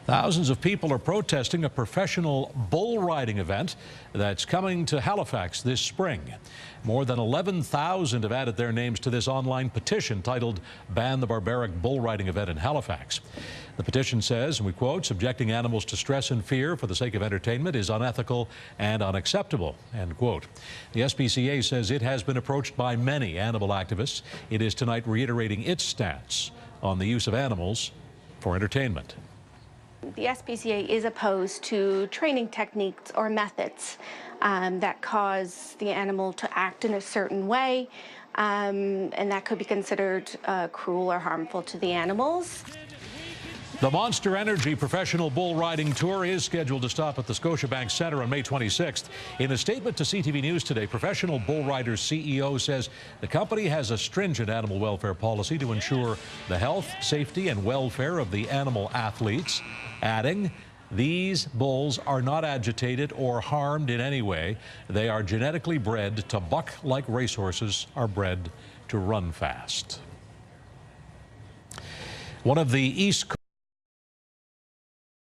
Thousands of people are protesting a professional bull riding event that's coming to Halifax this spring. More than 11,000 have added their names to this online petition titled "Ban the Barbaric Bull Riding Event in Halifax." The petition says, and we quote, "Subjecting animals to stress and fear for the sake of entertainment is unethical and unacceptable," end quote. The SPCA says it has been approached by many animal activists. It is tonight reiterating its stance on the use of animals for entertainment. The SPCA is opposed to training techniques or methods that cause the animal to act in a certain way, and that could be considered cruel or harmful to the animals. The Monster Energy Professional Bull Riding Tour is scheduled to stop at the Scotia Centre on May 26th. In a statement to CTV News today, Professional Bull Riders CEO says the company has a stringent animal welfare policy to ensure the health, safety and welfare of the animal athletes, adding, "These bulls are not agitated or harmed in any way. They are genetically bred to buck like racehorses are bred to run fast." One of the East